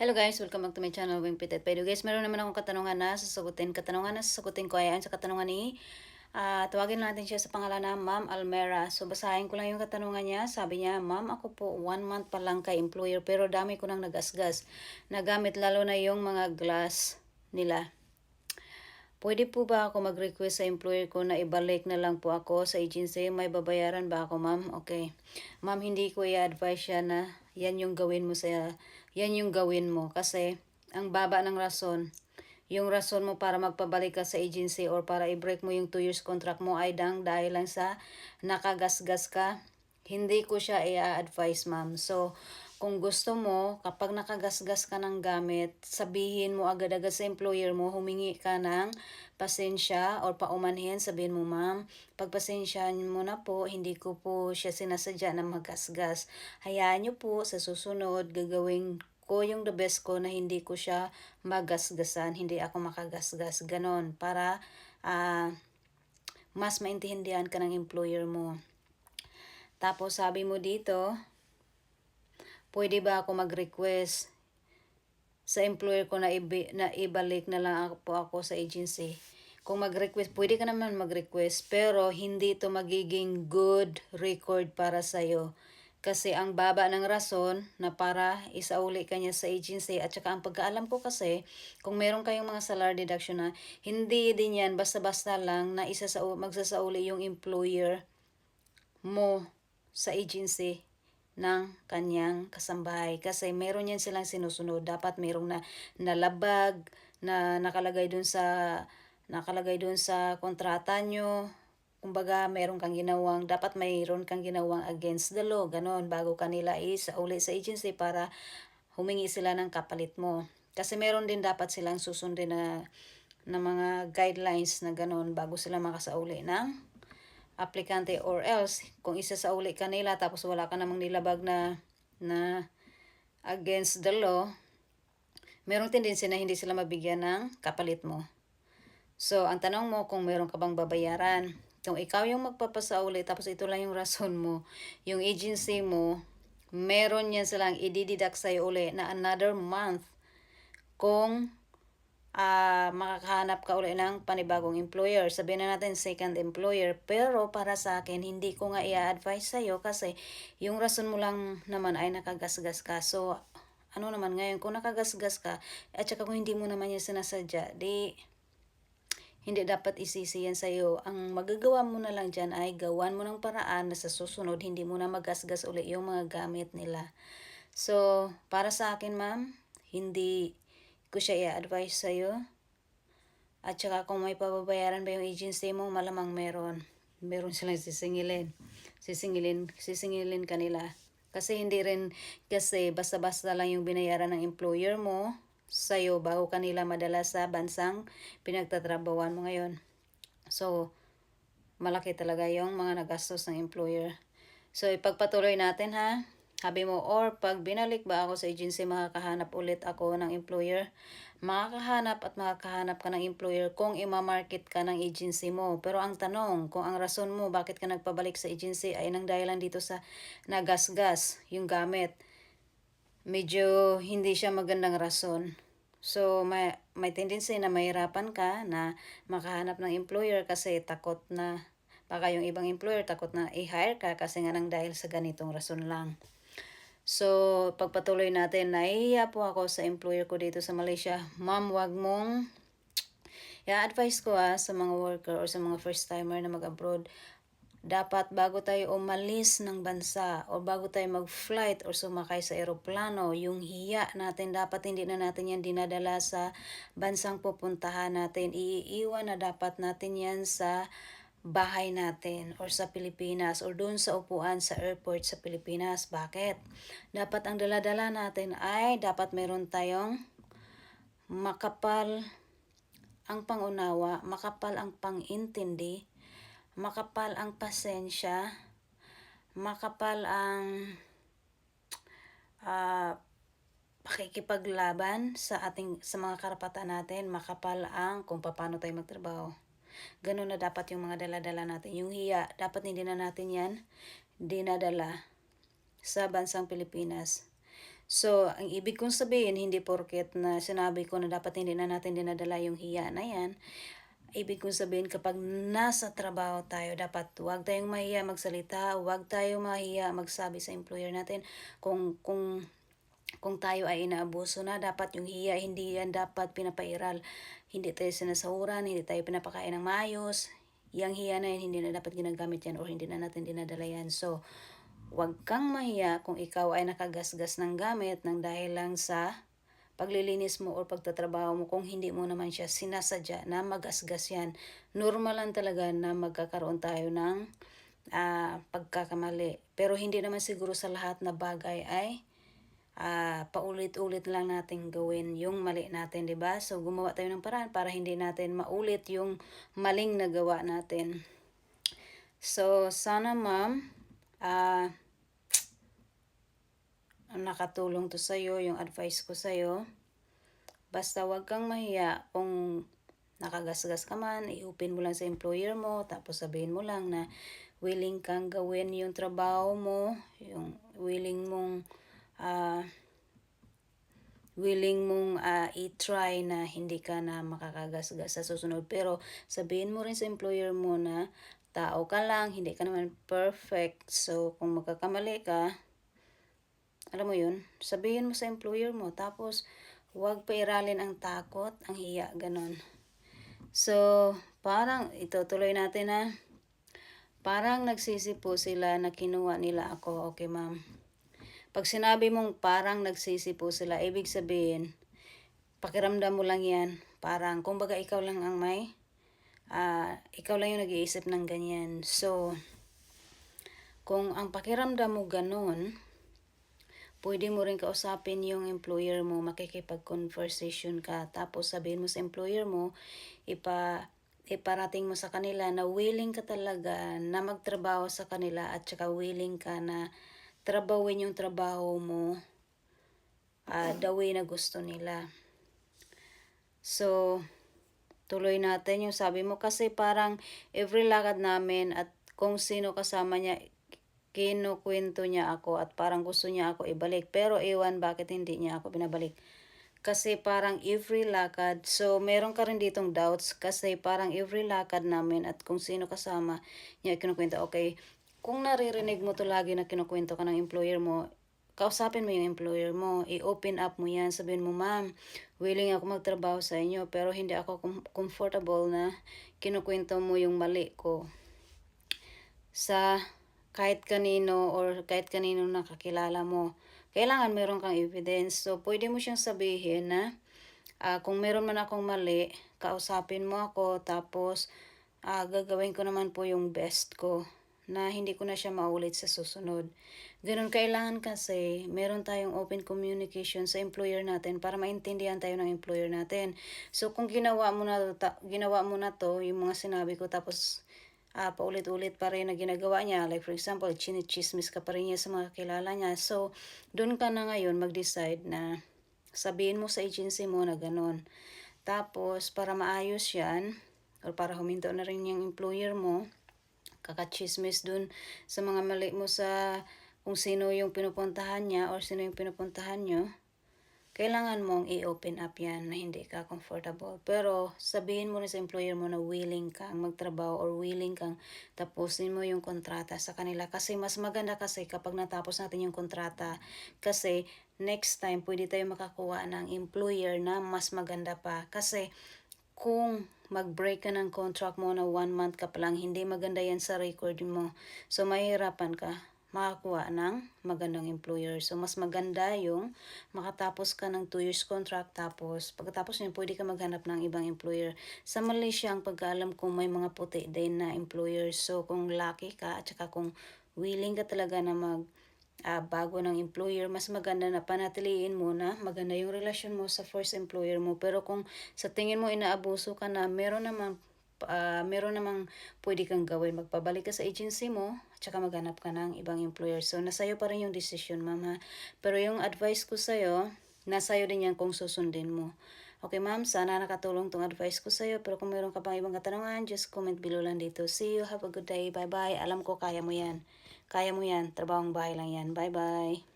Hello guys, welcome back to my channel, Wing Pitet Pedo. Guys, meron naman akong katanungan na sasagutin. Katanungan na sasagutin ko ay sa katanungan ni, tawagin natin siya sa pangalan na Ma'am Almera. So, basahin ko lang yung katanungan niya. Sabi niya, Ma'am, ako po 1 month pa lang kay employer pero dami ko nang nagasgas. Nagamit lalo na yung mga glass nila. Pwede po ba ako mag-request sa employer ko na ibalik na lang po ako sa agency? May babayaran ba ako, ma'am? Okay. Ma'am, hindi ko i-advise siya na yan yung gawin mo kasi ang baba ng rason. Yung rason mo para magpabalik ka sa agency or para i-break mo yung 2 years contract mo ay dahil lang sa nakagasgas ka. Hindi ko siya i-advise, ma'am. So, kung gusto mo, kapag nakagasgas ka ng gamit, sabihin mo agad-agad sa employer mo, humingi ka ng pasensya or paumanhin, sabihin mo, ma'am, pagpasensyaan mo na po, hindi ko po siya sinasadya na magasgas. Hayaan niyo po, sa susunod, gagawin ko yung the best ko na hindi ko siya magasgasan, hindi ako makagasgas. Ganon, para mas maintindihan ka ng employer mo. Tapos sabi mo dito, pwede ba ako mag-request sa employer ko na ibalik na lang po ako sa agency? Kung mag-request, pwede ka naman mag-request, pero hindi to magiging good record para sa'yo. Kasi ang baba ng rason na para isauli ka niya sa agency, at saka ang pagkaalam ko kasi, kung meron kayong mga salary deduction na, hindi din yan basta-basta lang na magsasauli yung employer mo sa agency ng kanyang kasambahay. Kasi meron yan silang sinusunod. Dapat merong nalabag na nakalagay dun sa kontrata nyo. Kumbaga, dapat mayroon kang ginawang against the law. Ganon, bago kanila isauli sa agency para humingi sila ng kapalit mo. Kasi meron din dapat silang susundin na mga guidelines na ganon bago sila makasauli ng aplikante, or else kung isasauli ka nila tapos wala ka namang nilabag na against the law, merong tendency na hindi sila mabigyan ng kapalit mo. So, ang tanong mo kung meron ka bang babayaran. Kung ikaw yung magpapasauli tapos ito lang yung rason mo, yung agency mo, meron yan silang i-deduct sa'yo uli na another month kung makakahanap ka ulit ng panibagong employer. Sabihin na natin second employer. Pero para sa akin, hindi ko nga i-advise sa'yo kasi yung rason mo lang naman ay nakagasgas ka. So, ano naman ngayon, kung nakagasgas ka, at saka kung hindi mo naman yan sinasadya, di hindi dapat isisi yan sa'yo. Ang magagawa mo na lang dyan ay gawan mo ng paraan na sa susunod, hindi mo na magasgas ulit yung mga gamit nila. So, para sa akin, ma'am, hindi ko siya i-advise sa'yo. At saka kung may pababayaran ba yung agency mo, malamang meron. Meron silang sisingilin. Sisingilin kanila. Kasi hindi rin kasi basta-basta lang yung binayaran ng employer mo sa'yo bago kanila madala sa bansang pinagtatrabawan mo ngayon. So, malaki talaga yung mga nagastos ng employer. So, ipagpatuloy natin, ha. Sabi mo, or pag binalik ba ako sa agency, makakahanap ulit ako ng employer? Makakahanap ka ng employer kung imamarket ka ng agency mo. Pero ang tanong, kung ang rason mo bakit ka nagpabalik sa agency ay nang dahilan dito sa nagasgas yung gamit, medyo hindi siya magandang rason. So, may tendency na mahirapan ka na makahanap ng employer kasi takot na baka yung ibang employer takot na i-hire ka kasi nga nang dahil sa ganitong rason lang. So, pagpatuloy natin, nahihiya po ako sa employer ko dito sa Malaysia. Ma'am, wag mong i-advise ko sa mga worker or sa mga first timer na mag-abroad. Dapat bago tayo umalis ng bansa o bago tayo mag-flight or sumakay sa eroplano, yung hiya natin, dapat hindi na natin yan dinadala sa bansang pupuntahan natin. Iiwan na dapat natin yan sa bahay natin or sa Pilipinas or doon sa upuan sa airport sa Pilipinas. Bakit? Dapat ang dala-dala natin ay dapat meron tayong makapal ang pangunawa, makapal ang pangintindi, makapal ang pasensya, makapal ang pakikipaglaban sa mga karapatan natin, makapal ang kung paano tayo magtrabaho. Ganun na dapat yung mga dala-dala natin. Yung hiya, dapat hindi na natin yan dinadala sa bansang Pilipinas. So, ang ibig kong sabihin, hindi porket na sinabi ko na dapat hindi na natin dinadala yung hiya na yan, ibig kong sabihin kapag nasa trabaho tayo, dapat huwag tayong mahiya magsalita, huwag tayong mahiya magsabi sa employer natin kung tayo ay inaabuso na, dapat yung hiya, hindi yan dapat pinapairal. Hindi tayo sinasahuran, hindi tayo pinapakain ng maayos. Yang hiya na yan, hindi na dapat ginagamit yan or hindi na natin dinadala yan. So, huwag kang mahiya kung ikaw ay nakagasgas ng gamit ng dahil lang sa paglilinis mo o pagtatrabaho mo kung hindi mo naman siya sinasadya na magasgas yan. Normal lang talaga na magkakaroon tayo ng pagkakamali. Pero hindi naman siguro sa lahat na bagay ay paulit-ulit lang natin gawin yung mali natin, 'di ba? So gumawa tayo ng paraan para hindi natin maulit yung maling nagawa natin. So sana ma'am, nakatulong to sa'yo, yung advice ko sa'yo. Basta wag kang mahiya kung nakagasgas ka man, i-open mo lang sa employer mo, tapos sabihin mo lang na willing kang gawin yung trabaho mo, yung willing mong i-try na hindi ka na makakagasgas sa susunod. Pero sabihin mo rin sa employer mo na tao ka lang, hindi ka naman perfect. So kung magkakamali ka, alam mo yun, sabihin mo sa employer mo. Tapos, huwag pairalin ang takot, ang hiya, ganon. So, parang, itutuloy natin na, parang nagsisi po sila na kinuha nila ako. Okay, ma'am. Pag sinabi mong parang nagsisi po sila, ibig sabihin, pakiramdam mo lang yan. Parang, kumbaga ikaw lang ang ikaw lang yung nag-iisip ng ganyan. So, kung ang pakiramdam mo ganon, pwede mo rin kausapin yung employer mo, makikipag-conversation ka. Tapos sabihin mo sa employer mo, iparating mo sa kanila na willing ka talaga na magtrabaho sa kanila at saka willing ka na trabawin yung trabaho mo the way na gusto nila. So, tuloy natin yung sabi mo kasi parang every lakad namin at kung sino kasama niya, kinukwento niya ako at parang gusto niya ako ibalik. Pero ewan bakit hindi niya ako binabalik. Kasi parang every lakad, so meron ka rin ditong doubts kasi parang every lakad namin at kung sino kasama niya kinukwento. Okay, kung naririnig mo to lagi na kinukwento ka ng employer mo, kausapin mo yung employer mo, i-open up mo yan, sabihin mo, ma'am, willing ako magtrabaho sa inyo pero hindi ako comfortable na kinukwento mo yung mali ko sa kahit kanino or kahit kanino nakakilala mo. Kailangan meron kang evidence. So, pwede mo siyang sabihin na kung meron man akong mali, kausapin mo ako tapos gagawin ko naman po yung best ko na hindi ko na siya maulit sa susunod. Ganun kailangan kasi meron tayong open communication sa employer natin para maintindihan tayo ng employer natin. So kung ginawa mo na to, yung mga sinabi ko tapos paulit-ulit pa rin na ginagawa niya. Like for example, chinichismis ka pa rin niya sa mga kilala niya. So, doon ka na ngayon mag-decide na sabihin mo sa agency mo na ganun. Tapos, para maayos yan, or para huminto na rin yung employer mo, kakachismis dun sa mga mali mo sa kung sino yung pinupuntahan niya or sino yung pinupuntahan nyo, kailangan mong i-open up yan na hindi ka comfortable. Pero sabihin mo na sa employer mo na willing kang magtrabaho or willing kang tapusin mo yung kontrata sa kanila. Kasi mas maganda kasi kapag natapos natin yung kontrata. Kasi next time pwede tayo makakuha ng employer na mas maganda pa. Kasi kung mag-break ka ng contract mo na 1 month ka pa lang, hindi maganda yan sa record mo. So mahirapan ka makakuha ng magandang employer. So, mas maganda yung makatapos ka ng 2 years contract tapos pagkatapos yun, pwede ka maghanap ng ibang employer. Sa Malaysia, ang pagkaalam ko may mga puti din na employer. So, kung lucky ka at saka kung willing ka talaga na bago ng employer, mas maganda na panatiliin mo na maganda yung relasyon mo sa first employer mo. Pero kung sa tingin mo inaabuso ka na, meron namang pwede kang gawin. Magpabalik ka sa agency mo, tsaka maghanap ka ng ibang employer. So, nasa'yo pa rin yung decision, ma'am, ha? Pero yung advice ko sa'yo, nasa'yo din yan kung susundin mo. Okay, ma'am, sana nakatulong tong advice ko sa'yo. Pero kung meron ka pang ibang katanungan, just comment below lang dito. See you, have a good day, bye-bye. Alam ko, kaya mo yan. Kaya mo yan, trabahong bahay lang yan. Bye-bye.